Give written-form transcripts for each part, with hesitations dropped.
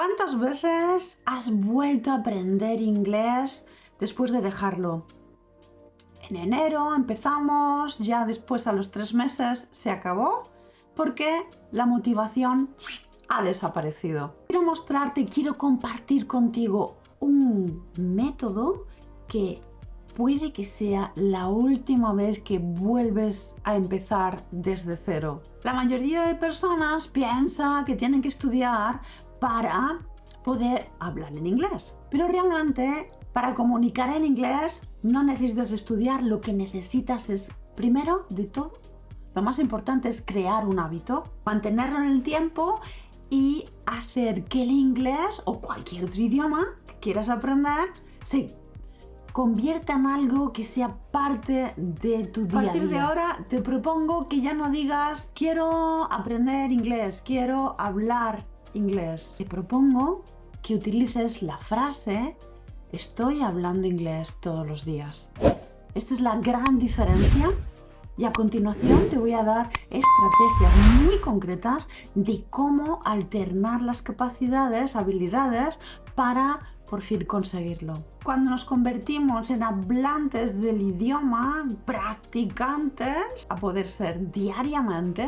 ¿Cuántas veces has vuelto a aprender inglés después de dejarlo? En enero empezamos, ya después a los 3 meses se acabó porque la motivación ha desaparecido. Quiero mostrarte, quiero compartir contigo un método que puede que sea la última vez que vuelves a empezar desde cero. La mayoría de personas piensa que tienen que estudiar para poder hablar en inglés. Pero realmente, para comunicar en inglés no necesitas estudiar. Lo que necesitas es, primero de todo, lo más importante es crear un hábito, mantenerlo en el tiempo y hacer que el inglés o cualquier otro idioma que quieras aprender se convierta en algo que sea parte de tu día a día. A partir de ahora te propongo que ya no digas quiero aprender inglés, quiero hablar inglés. Te propongo que utilices la frase estoy hablando inglés todos los días. Esta es la gran diferencia y a continuación te voy a dar estrategias muy concretas de cómo alternar las capacidades, habilidades para por fin conseguirlo. Cuando nos convertimos en hablantes del idioma, practicantes, a poder ser diariamente,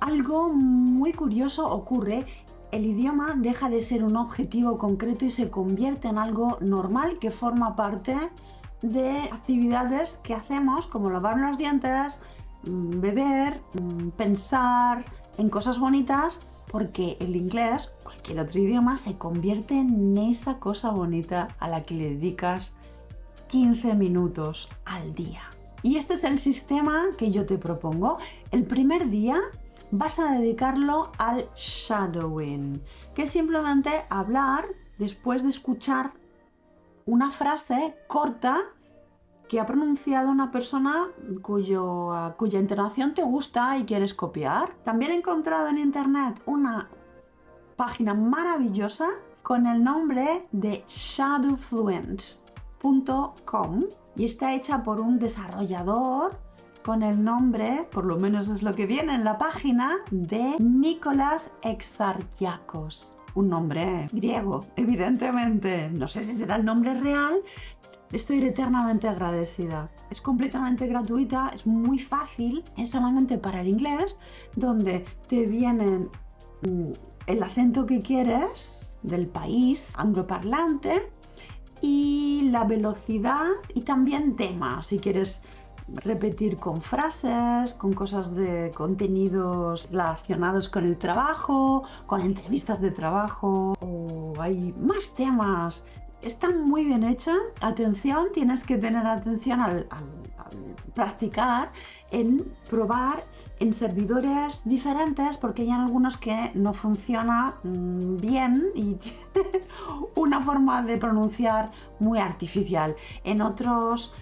algo muy curioso ocurre. El idioma deja de ser un objetivo concreto y se convierte en algo normal que forma parte de actividades que hacemos, como lavar los dientes, beber, pensar en cosas bonitas, porque el inglés, cualquier otro idioma, se convierte en esa cosa bonita a la que le dedicas 15 minutos al día. Y este es el sistema que yo te propongo. El primer día vas a dedicarlo al shadowing, que es simplemente hablar después de escuchar una frase corta que ha pronunciado una persona cuya entonación te gusta y quieres copiar. También he encontrado en internet una página maravillosa con el nombre de shadowfluent.com y está hecha por un desarrollador con el nombre, por lo menos es lo que viene en la página, de Nicholas Exarchakos. Un nombre griego, evidentemente. No sé si será el nombre real. Estoy eternamente agradecida. Es completamente gratuita, es muy fácil, es solamente para el inglés, donde te vienen el acento que quieres del país angloparlante y la velocidad y también temas, si quieres repetir con frases, con cosas de contenidos relacionados con el trabajo, con entrevistas de trabajo, o hay más temas. Está muy bien hecha. Atención, tienes que tener atención al practicar, en probar en servidores diferentes, porque hay algunos que no funciona bien y tienen una forma de pronunciar muy artificial. En otros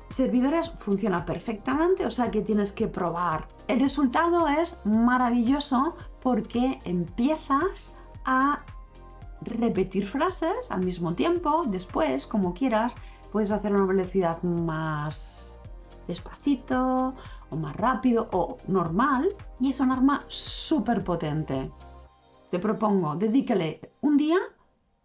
servidores funciona perfectamente, o sea que tienes que probar. El resultado es maravilloso porque empiezas a repetir frases al mismo tiempo. Después, como quieras, puedes hacer una velocidad más despacito o más rápido o normal, y es un arma súper potente. Te propongo, dedícale un día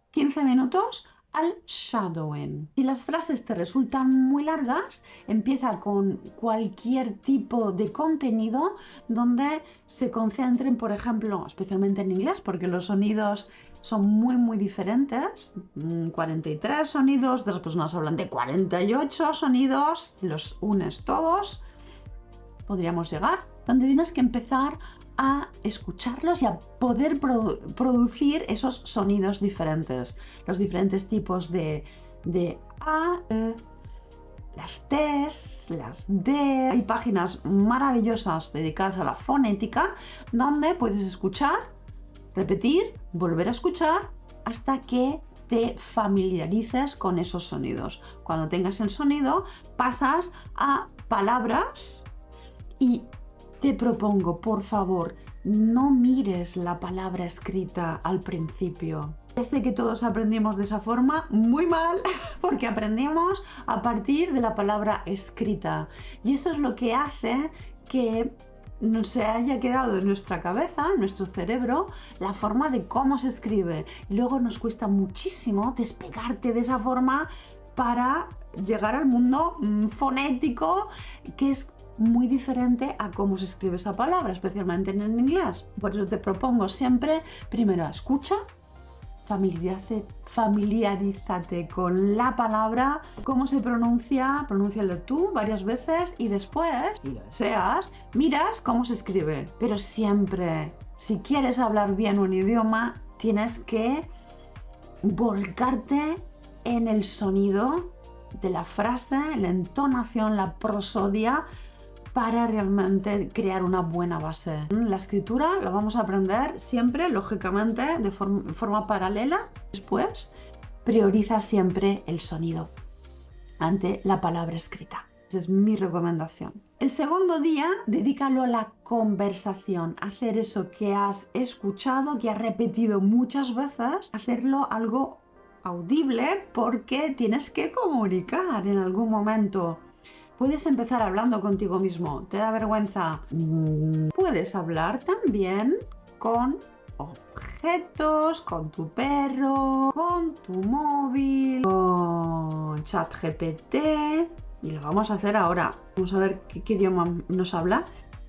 15 minutos al shadowing. Si las frases te resultan muy largas, empieza con cualquier tipo de contenido donde se concentren, por ejemplo, especialmente en inglés, porque los sonidos son muy diferentes. 43 sonidos, otras personas hablan de 48 sonidos, los unes todos, podríamos llegar, donde tienes que empezar a escucharlos y a poder producir esos sonidos diferentes, los diferentes tipos de A, las T's, las D. Hay páginas maravillosas dedicadas a la fonética donde puedes escuchar, repetir, volver a escuchar hasta que te familiarices con esos sonidos. Cuando tengas el sonido, pasas a palabras y te propongo, por favor, no mires la palabra escrita al principio. Ya sé que todos aprendimos de esa forma muy mal, porque aprendemos a partir de la palabra escrita. Y eso es lo que hace que no se haya quedado en nuestra cabeza, en nuestro cerebro, la forma de cómo se escribe. Y luego nos cuesta muchísimo despegarte de esa forma para llegar al mundo fonético, que es muy diferente a cómo se escribe esa palabra, especialmente en el inglés. Por eso te propongo siempre, primero escucha, familiarízate con la palabra, cómo se pronuncia, pronúncialo tú varias veces y después, si lo deseas, miras cómo se escribe. Pero siempre, si quieres hablar bien un idioma, tienes que volcarte en el sonido de la frase, la entonación, la prosodia, para realmente crear una buena base. La escritura la vamos a aprender siempre, lógicamente, de forma paralela. Después, prioriza siempre el sonido ante la palabra escrita. Esa es mi recomendación. El segundo día, dedícalo a la conversación. Hacer eso que has escuchado, que has repetido muchas veces, hacerlo algo audible porque tienes que comunicar en algún momento. Puedes empezar hablando contigo mismo. ¿Te da vergüenza? Puedes hablar también con objetos, con tu perro, con tu móvil, con ChatGPT. Y lo vamos a hacer ahora. Vamos a ver qué idioma nos habla.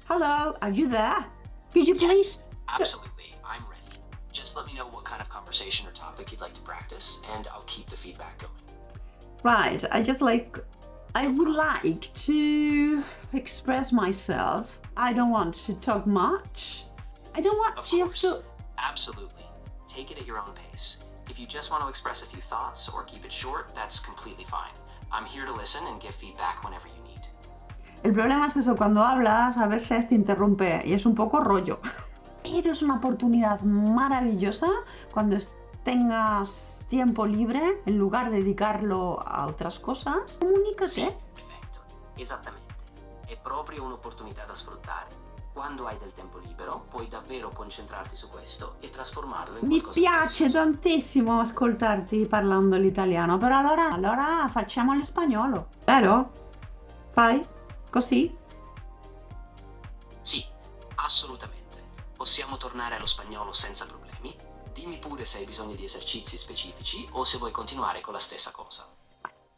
Hello, are you there? Could you please? Absolutely, I'm ready. Just let me know what kind of conversation or topic you'd like to practice, and I'll keep the feedback going. Right, I would like to express myself. I don't want to talk much. I don't want Of just course. to... Absolutely. Take it at your own pace. If you just want to express a few thoughts or keep it short, that's completely fine. I'm here to listen and give feedback whenever you need. El problema es eso, cuando hablas a veces te interrumpe y es un poco rollo. Pero es una oportunidad maravillosa cuando tengas tiempo libre, en lugar de dedicarlo a otras cosas, comunícate. Sì, perfetto. Esattamente. È proprio un'opportunità da sfruttare. Quando hai del tempo libero, puoi davvero concentrarti su questo e trasformarlo in Mi qualcosa di piace prezioso. tantissimo ascoltarti parlando l'italiano, però allora facciamo lo spagnolo. Vero? Fai? Così? Sì, assolutamente. Possiamo tornare allo spagnolo senza problemi. Dimmi pure se hai bisogno di esercizi specifici o se vuoi continuare con la stessa cosa.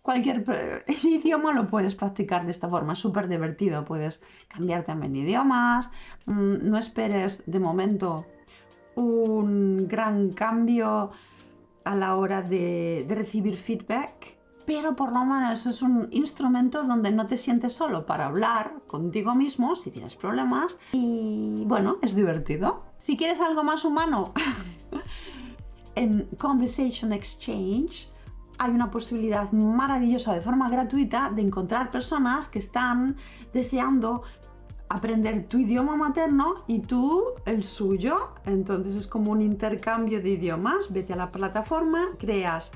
Cualquier idioma lo puedes practicar de esta forma, es súper divertido, puedes cambiar también idiomas, no esperes de momento un gran cambio a la hora de recibir feedback, pero por lo menos es un instrumento donde no te sientes solo para hablar contigo mismo si tienes problemas y bueno, es divertido. Si quieres algo más humano, en Conversation Exchange hay una posibilidad maravillosa de forma gratuita de encontrar personas que están deseando aprender tu idioma materno y tú el suyo. Entonces es como un intercambio de idiomas. Vete a la plataforma, creas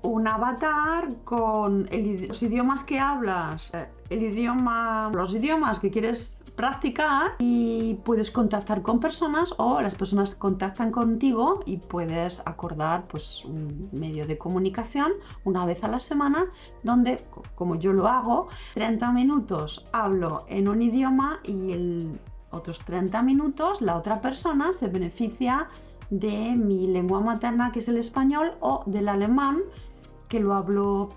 un avatar con los idiomas que hablas, los idiomas que quieres practicar y puedes contactar con personas o las personas contactan contigo y puedes acordar pues un medio de comunicación una vez a la semana donde, como yo lo hago, 30 minutos hablo en un idioma y otros 30 minutos la otra persona se beneficia de mi lengua materna, que es el español, o del alemán, que lo hablo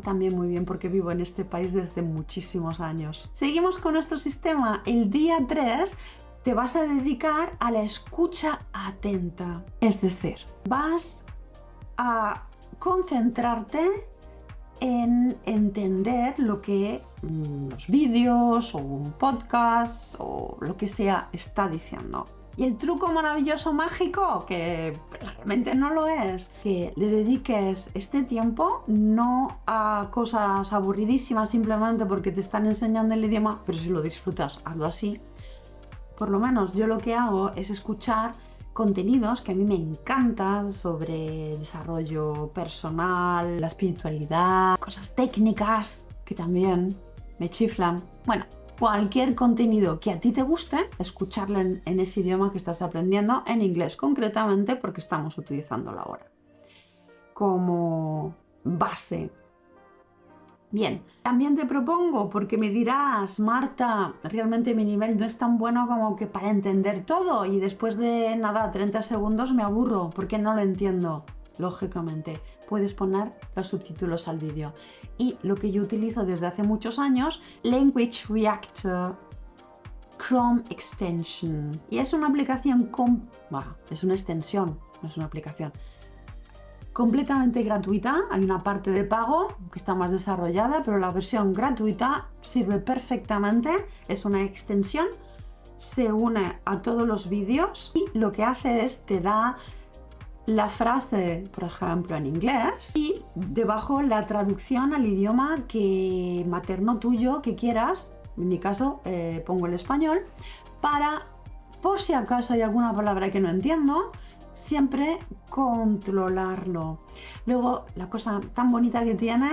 también muy bien porque vivo en este país desde muchísimos años. Seguimos con nuestro sistema. El día 3 te vas a dedicar a la escucha atenta. Es decir, vas a concentrarte en entender lo que los vídeos o un podcast o lo que sea está diciendo. Y el truco maravilloso mágico, que realmente no lo es, que le dediques este tiempo no a cosas aburridísimas simplemente porque te están enseñando el idioma, pero si lo disfrutas, hazlo así. Por lo menos yo lo que hago es escuchar contenidos que a mí me encantan sobre desarrollo personal, la espiritualidad, cosas técnicas que también me chiflan. Bueno, cualquier contenido que a ti te guste, escucharlo en ese idioma que estás aprendiendo, en inglés concretamente, porque estamos utilizándolo ahora como base Bien, también te propongo, porque me dirás, Marta, realmente mi nivel no es tan bueno como que para entender todo y después de nada, 30 segundos me aburro porque no lo entiendo. Lógicamente, puedes poner los subtítulos al vídeo. Y lo que yo utilizo desde hace muchos años, Language Reactor Chrome Extension. Y es una aplicación es una extensión, no es una aplicación. Completamente gratuita, hay una parte de pago que está más desarrollada, pero la versión gratuita sirve perfectamente, es una extensión, se une a todos los vídeos y lo que hace es te da la frase, por ejemplo, en inglés y debajo la traducción al idioma materno tuyo que quieras, en mi caso pongo el español, para, por si acaso hay alguna palabra que no entiendo, siempre controlarlo. Luego, la cosa tan bonita que tiene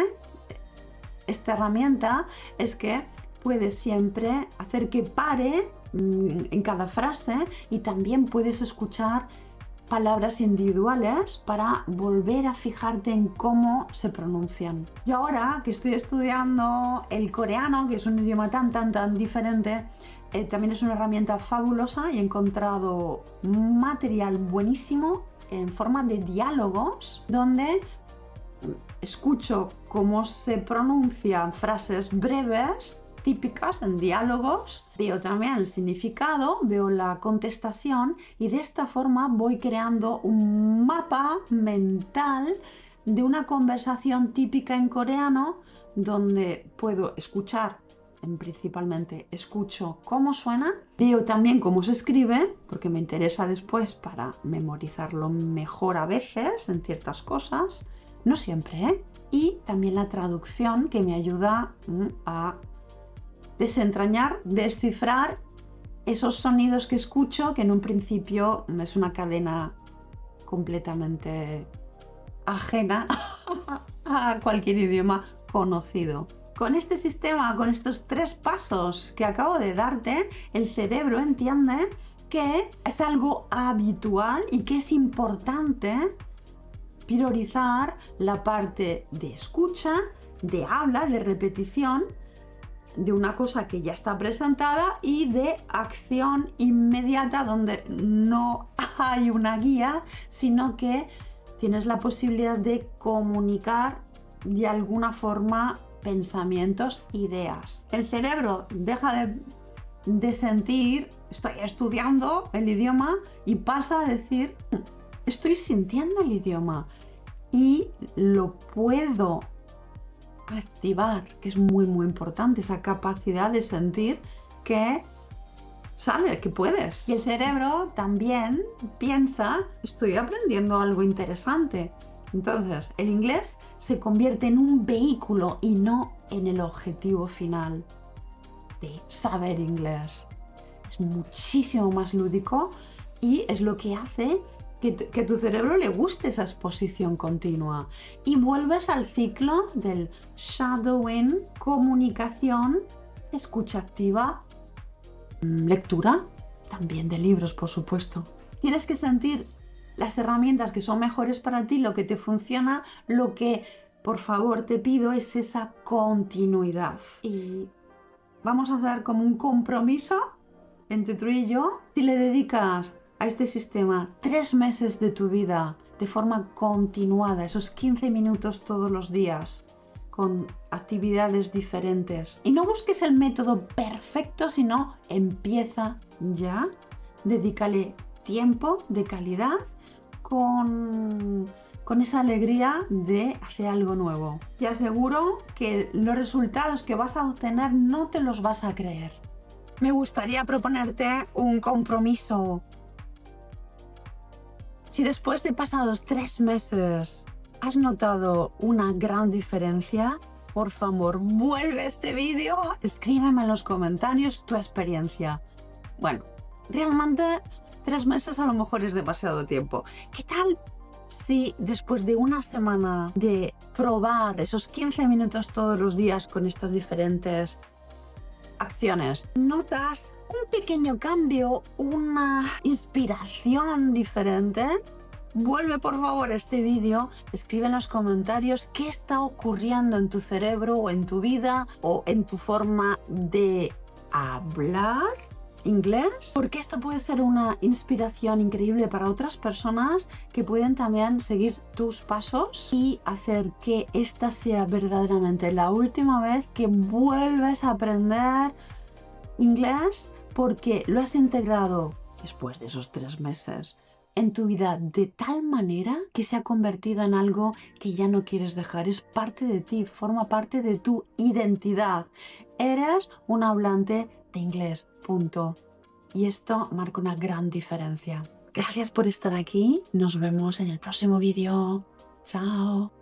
esta herramienta es que puedes siempre hacer que pare en cada frase y también puedes escuchar palabras individuales para volver a fijarte en cómo se pronuncian. Yo ahora que estoy estudiando el coreano, que es un idioma tan diferente, también es una herramienta fabulosa y he encontrado material buenísimo en forma de diálogos donde escucho cómo se pronuncian frases breves típicas en diálogos, veo también el significado, veo la contestación y de esta forma voy creando un mapa mental de una conversación típica en coreano donde puedo escuchar. Principalmente escucho cómo suena, veo también cómo se escribe, porque me interesa después para memorizarlo mejor a veces en ciertas cosas, no siempre, ¿eh? Y también la traducción que me ayuda a desentrañar, descifrar esos sonidos que escucho, que en un principio es una cadena completamente ajena a cualquier idioma conocido. Con este sistema, con estos 3 pasos que acabo de darte, el cerebro entiende que es algo habitual y que es importante priorizar la parte de escucha, de habla, de repetición, de una cosa que ya está presentada y de acción inmediata donde no hay una guía, sino que tienes la posibilidad de comunicar de alguna forma pensamientos, ideas. El cerebro deja de sentir, estoy estudiando el idioma y pasa a decir, estoy sintiendo el idioma y lo puedo activar, que es muy importante, esa capacidad de sentir que sale, que puedes. Y el cerebro también piensa, estoy aprendiendo algo interesante. Entonces, el inglés se convierte en un vehículo y no en el objetivo final de saber inglés. Es muchísimo más lúdico y es lo que hace que a tu cerebro le guste esa exposición continua. Y vuelves al ciclo del shadowing, comunicación, escucha activa, lectura, también de libros, por supuesto. Tienes que sentir las herramientas que son mejores para ti, lo que te funciona, lo que, por favor, te pido es esa continuidad. Y vamos a hacer como un compromiso entre tú y yo. Si le dedicas a este sistema 3 meses de tu vida de forma continuada, esos 15 minutos todos los días, con actividades diferentes, y no busques el método perfecto, sino empieza ya, dedícale tiempo de calidad con esa alegría de hacer algo nuevo. Te aseguro que los resultados que vas a obtener no te los vas a creer. Me gustaría proponerte un compromiso. Si después de pasados 3 meses has notado una gran diferencia, por favor, vuelve a este vídeo, escríbeme en los comentarios tu experiencia. Bueno, realmente 3 meses a lo mejor es demasiado tiempo. ¿Qué tal si después de una semana de probar esos 15 minutos todos los días con estas diferentes acciones, notas un pequeño cambio, una inspiración diferente? vuelve por favor a este vídeo, escribe en los comentarios qué está ocurriendo en tu cerebro o en tu vida o en tu forma de hablar inglés, porque esto puede ser una inspiración increíble para otras personas que pueden también seguir tus pasos y hacer que esta sea verdaderamente la última vez que vuelves a aprender inglés, porque lo has integrado después de esos 3 meses en tu vida de tal manera que se ha convertido en algo que ya no quieres dejar. Es parte de ti, forma parte de tu identidad. Eres un hablante de inglés, punto. Y esto marca una gran diferencia. Gracias por estar aquí. Nos vemos en el próximo vídeo. Chao.